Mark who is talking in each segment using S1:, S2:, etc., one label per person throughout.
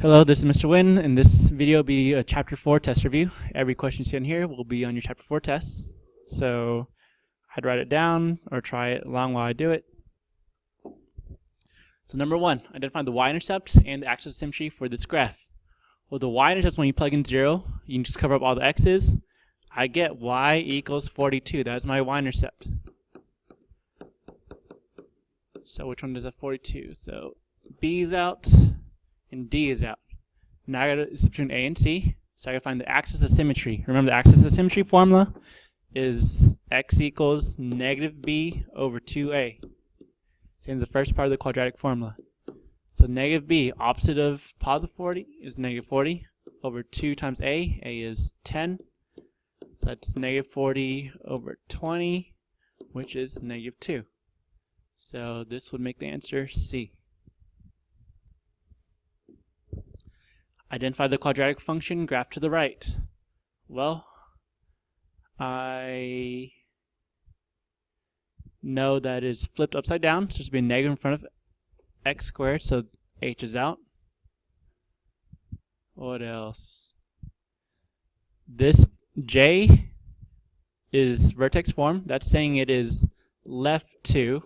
S1: Hello, this is Mr. Wynn, and this video will be a Chapter 4 test review. Every question you see in here will be on your Chapter 4 test. So I'd write it down or try it along while I do it. So number 1, identify the y-intercept and the axis of symmetry for this graph. Well, the y-intercept is when you plug in 0, you can just cover up all the x's. I get y equals 42. That's my y-intercept. So which one does that 42? So B is out and D is out. Now I gotta, it's between A and C, so I gotta find the axis of symmetry. Remember the axis of symmetry formula is x equals negative b over 2a. Same as the first part of the quadratic formula. So negative b, opposite of positive 40, is negative 40 over 2 times a. A is 10. So that's negative 40 over 20, which is negative 2. So this would make the answer C. Identify the quadratic function graph to the right. Well, I know that is flipped upside down, so there's be a negative in front of x squared, so h is out. What else? This j is vertex form. That's saying it is left 2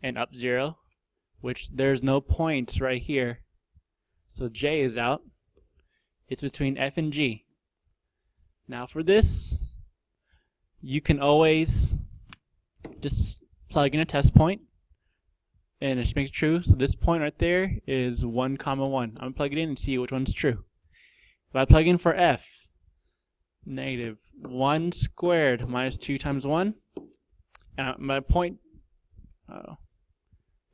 S1: and up 0, which there's no points right here. So J is out. It's between F and G. Now for this, you can always just plug in a test point and just make it true. So this point right there is 1, 1. I'm going to plug it in and see which one's true. If I plug in for F, negative 1 squared minus 2 times 1, and my point,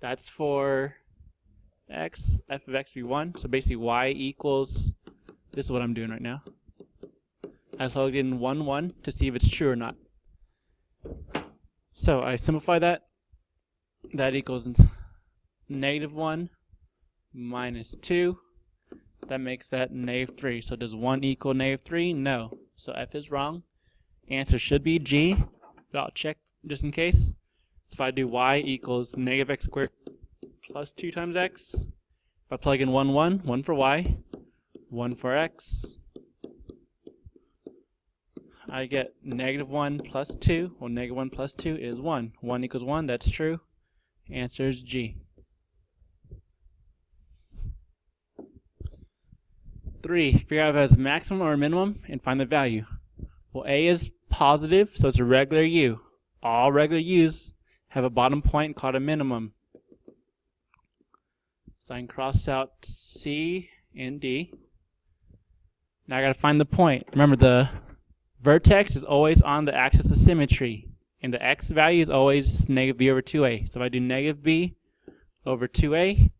S1: that's for x, f of x be 1, so basically y equals, this is what I'm doing right now. I plugged in 1, 1 to see if it's true or not. So I simplify that. That equals negative 1 minus 2. That makes that negative 3. So does 1 equal negative 3? No. So f is wrong. Answer should be G, but I'll check just in case. So if I do y equals negative x squared plus 2 times x. If I plug in 1, 1, 1 for y, 1 for x, I get negative 1 plus 2. Well, negative 1 plus 2 is 1. 1 equals 1, that's true. Answer is G. 3, figure out if it has maximum or minimum and find the value. Well, A is positive, so it's a regular U. All regular U's have a bottom point called a minimum. So I can cross out C and D. Now I gotta find the point. Remember, the vertex is always on the axis of symmetry, and the x value is always negative b over 2a. So if I do negative b over 2a,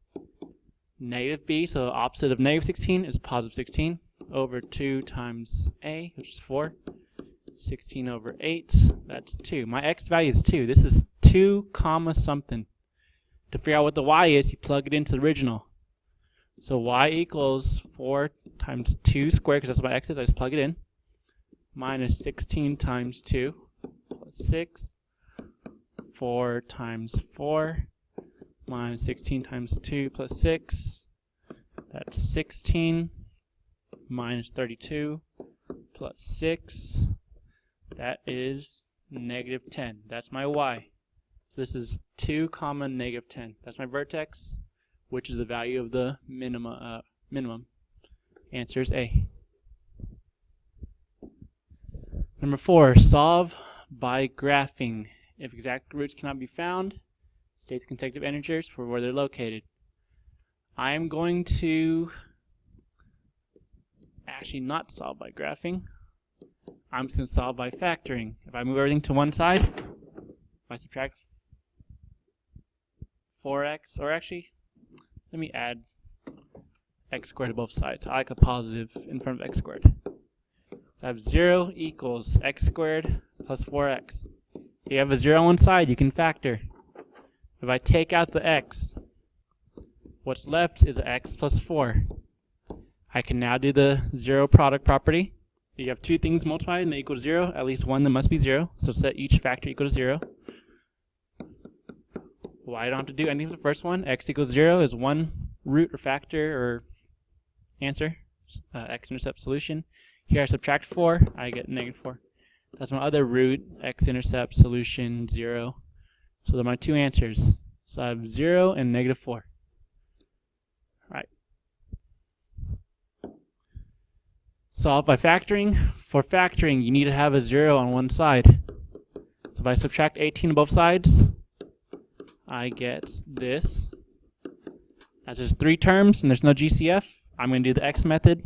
S1: negative b, so the opposite of negative 16 is positive 16, over 2 times a, which is 4. 16 over 8, that's 2. My x value is 2. This is 2 comma something. To figure out what the y is, you plug it into the original. So y equals 4 times 2 squared, because that's what my x is, I just plug it in, minus 16 times 2, plus 6, 4 times 4, minus 16 times 2, plus 6, that's 16, minus 32, plus 6, that is negative 10. That's my y. So this is 2 comma negative 10. That's my vertex, which is the value of the minimum. Answer is A. Number 4, solve by graphing. If exact roots cannot be found, state the consecutive integers for where they're located. I am going to actually not solve by graphing. I'm just going to solve by factoring. If I move everything to one side, if I subtract 4x, or actually, let me add x squared to both sides. I like a positive in front of x squared. So I have 0 equals x squared plus 4x. If you have a 0 on one side, you can factor. If I take out the x, what's left is x plus 4. I can now do the 0 product property. You have 2 things multiplied and they equal 0, at least one that must be 0. So set each factor equal to 0. Well, I don't have to do anything for the first one. X equals 0 is one root or factor or answer, x-intercept solution. Here I subtract 4, I get negative 4. That's my other root, x-intercept solution 0. So they're my two answers. So I have 0 and negative 4. Alright. Solve by factoring. For factoring, you need to have a 0 on one side. So if I subtract 18 on both sides, I get this. As there's 3 terms and there's no GCF, I'm going to do the x method.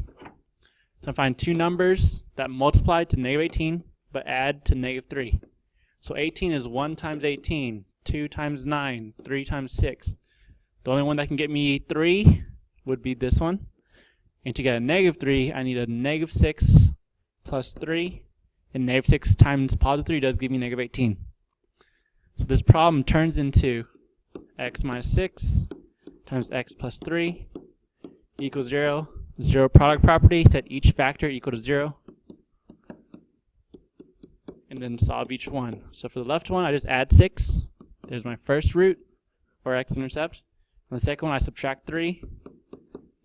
S1: So I find two numbers that multiply to negative 18 but add to negative 3. So 18 is 1 times 18, 2 times 9, 3 times 6. The only one that can get me 3 would be this one. And to get a negative 3, I need a negative 6 plus 3. And negative 6 times positive 3 does give me negative 18. So this problem turns into x minus 6 times x plus 3 equals 0. 0 product property, set each factor equal to 0. And then solve each one. So for the left one, I just add 6. There's my first root, or x-intercept. On the second one, I subtract 3.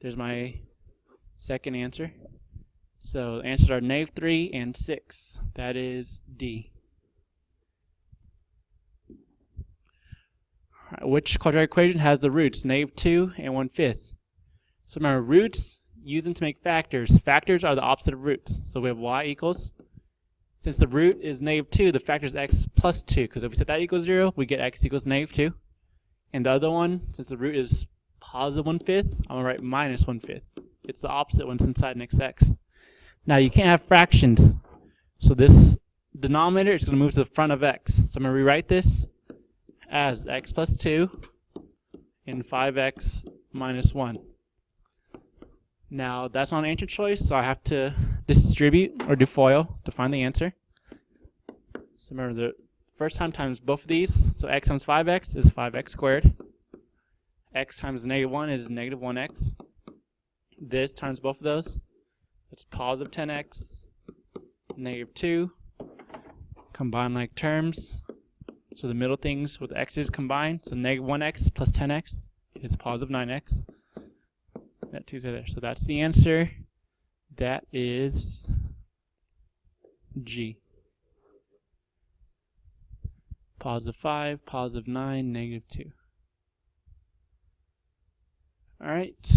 S1: There's my second answer. So the answers are negative 3 and 6. That is D. Right, which quadratic equation has the roots negative 2 and 1/5? So remember, roots, use them to make factors. Factors are the opposite of roots. So we have y equals, since the root is negative 2, the factor is x plus 2. Because if we set that equals 0, we get x equals negative 2. And the other one, since the root is positive 1/5, I'm going to write minus 1/5. It's the opposite when it's inside next to x. Now you can't have fractions. So this denominator is going to move to the front of x. So I'm going to rewrite this as x plus 2 and 5x minus 1. Now that's not an answer choice, so I have to distribute or do FOIL to find the answer. So remember, the first time times both of these, so x times 5x is 5x squared. X times negative 1 is negative 1x. This times both of those, it's positive 10x, negative 2. Combine like terms. So the middle things with x's combined, so negative 1x plus 10x is positive 9x. That 2's there. So that's the answer. That is G. Positive 5, positive 9, negative 2. Alright.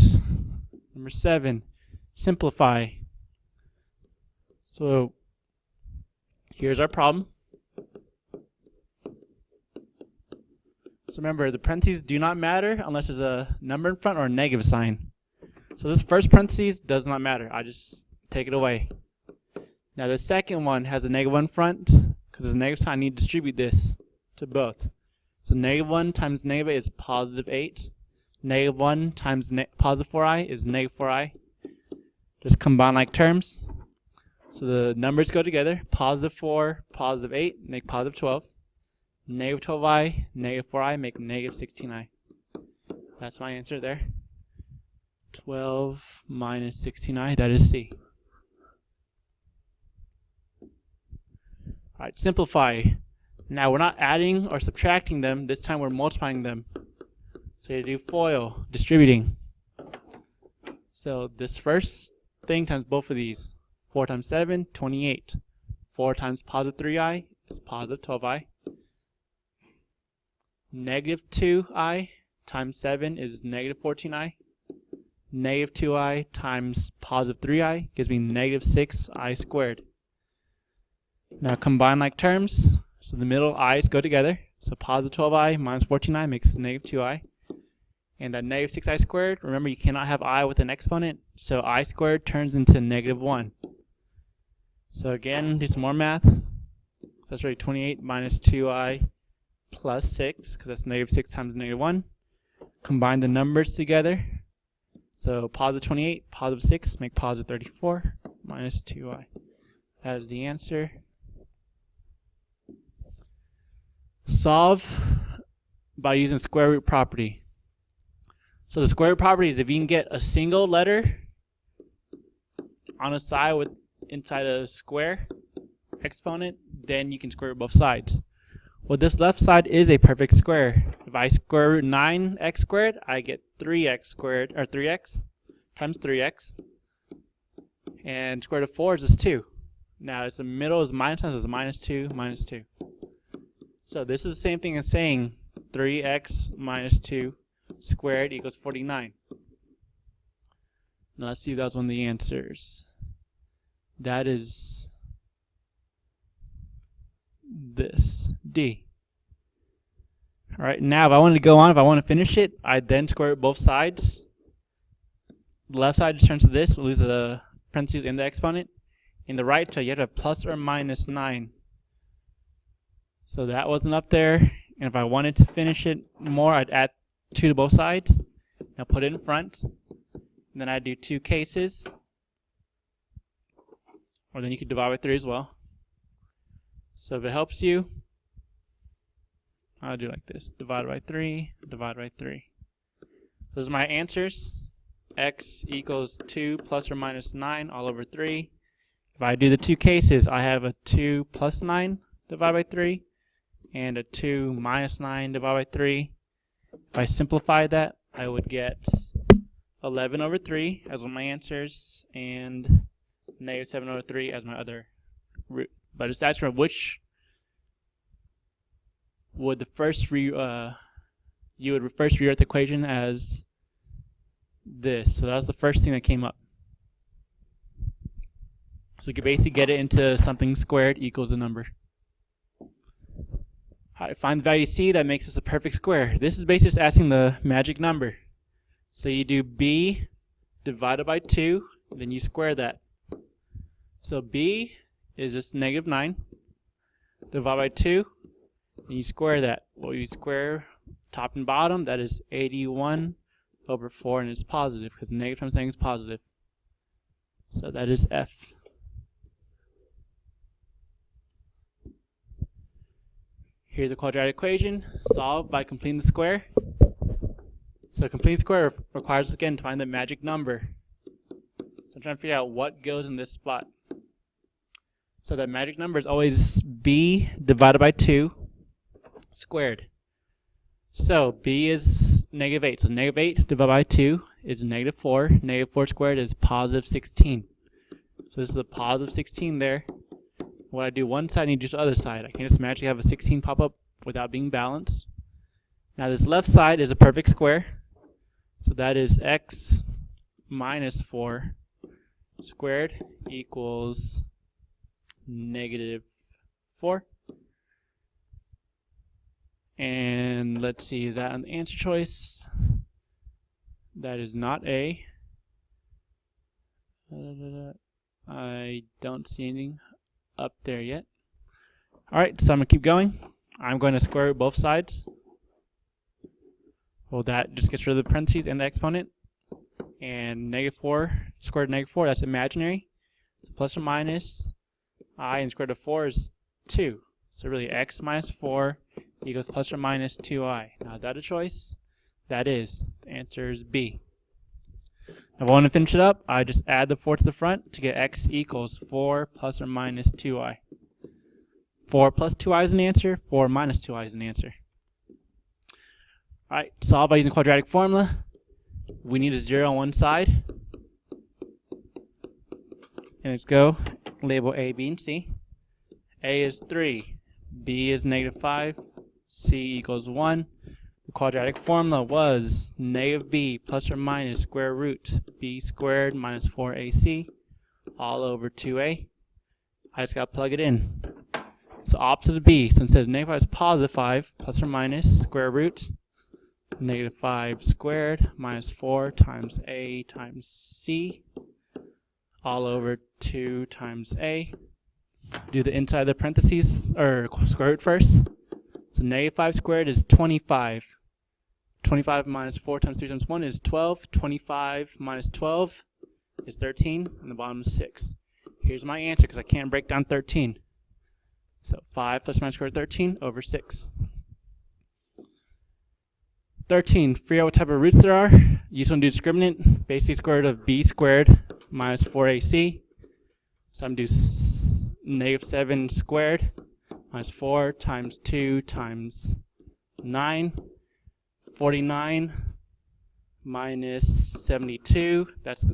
S1: Number 7. Simplify. So here's our problem. So remember, the parentheses do not matter unless there's a number in front or a negative sign. So this first parentheses does not matter. I just take it away. Now the second one has a negative 1 in front. Because there's a negative sign, I need to distribute this to both. So negative 1 times negative 8 is positive 8. Negative 1 times positive 4i is negative 4i. Just combine like terms. So the numbers go together. Positive 4, positive 8 make positive 12. Negative 12i, negative 4i make negative 16i. That's my answer there. 12 minus 16i, that is C. Alright, simplify. Now we're not adding or subtracting them, this time we're multiplying them. So you do FOIL, distributing. So this first thing times both of these. 4 times 7, 28. 4 times positive 3i is positive 12i. Negative 2i times 7 is negative 14i. Negative 2i times positive 3i gives me negative 6i squared. Now combine like terms. So the middle i's go together. So positive 12i minus 14i makes negative 2i. And that negative 6i squared, remember you cannot have I with an exponent. So I squared turns into negative 1. So again, do some more math. So that's really 28 minus 2i plus 6, because that's negative 6 times negative 1. Combine the numbers together. So positive 28, positive 6 make positive 34 minus 2i. That is the answer. Solve by using square root property. So the square root property is if you can get a single letter on a side with inside a square exponent, then you can square root both sides. Well, this left side is a perfect square. If I square root 9x squared, I get 3x squared, or 3x. times 3x. And square root of 4 is just 2. Now it's the middle is minus times, so it's minus 2, minus 2. So this is the same thing as saying 3x minus 2 squared equals 49. Now let's see if that was one of the answers. That is this, D. Alright, now if I wanted to go on, if I want to finish it, I then square root both sides. The left side just turns to this, we'll lose the parentheses and the exponent. In the right side, you have to have plus or minus 9. So that wasn't up there. And if I wanted to finish it more, I'd add 2 to both sides. Now put it in front. And then I'd do 2 cases. Or then you could divide by 3 as well. So if it helps you, I'll do like this. Divide by 3, divide by 3. Those are my answers. X equals 2 plus or minus 9 all over 3. If I do the 2 cases, I have a 2 plus 9 divided by 3 and a 2 minus 9 divided by 3. If I simplify that, I would get 11 over 3 as one of my answers and negative 7 over 3 as my other root. But it's asking which would the first you would first rewrite the equation as this. So that was the first thing that came up. So you can basically get it into something squared equals a number. Alright, find the value C that makes this a perfect square. This is basically just asking the magic number. So you do B divided by 2, then you square that. So B is just negative 9 divided by 2, and you square that. Well, you square top and bottom, that is 81 over 4, and it's positive because negative times negative is positive. So that is F. Here's a quadratic equation solved by completing the square. So completing the square requires us again to find the magic number. So I'm trying to figure out what goes in this spot. So that magic number is always B divided by 2 squared. So B is negative 8. So negative 8 divided by 2 is negative 4. Negative 4 squared is positive 16. So this is a positive 16 there. When I do one side, I need to do the other side. I can't just magically have a 16 pop up without being balanced. Now this left side is a perfect square. So that is x minus 4 squared equals negative 4. And let's see, is that an answer choice? That is not A. I don't see anything up there yet. Alright, so I'm going to keep going. I'm going to square root both sides. Well, that just gets rid of the parentheses and the exponent. And negative 4 square root of negative 4, that's imaginary. So plus or minus I, and square root of 4 is 2. So really x minus 4 equals plus or minus 2i. Now is that a choice? That is. The answer is B. If I want to finish it up, I just add the 4 to the front to get x equals 4 plus or minus 2i. 4 plus 2i is an answer, 4 minus 2i is an answer. Alright, solve by using quadratic formula. We need a 0 on one side. And let's go. Label A, B, and C. A is 3, B is negative 5, C equals 1. The quadratic formula was negative b plus or minus square root b squared minus 4ac all over 2a. I just got to plug it in. So opposite of b, so instead of negative 5 is positive 5 plus or minus square root negative 5 squared minus 4 times a times c all over 2 times a. Do the inside of the parentheses, or square root first. So negative 5 squared is 25. 25 minus 4 times 3 times 1 is 12. 25 minus 12 is 13, and the bottom is 6. Here's my answer, because I can't break down 13. So 5 plus or minus square root of 13 over 6. 13, figure out what type of roots there are. You just want to do discriminant, basically square root of b squared minus 4ac. So I'm going to do negative 7 squared minus 4 times 2 times 9. 49 minus 72. That's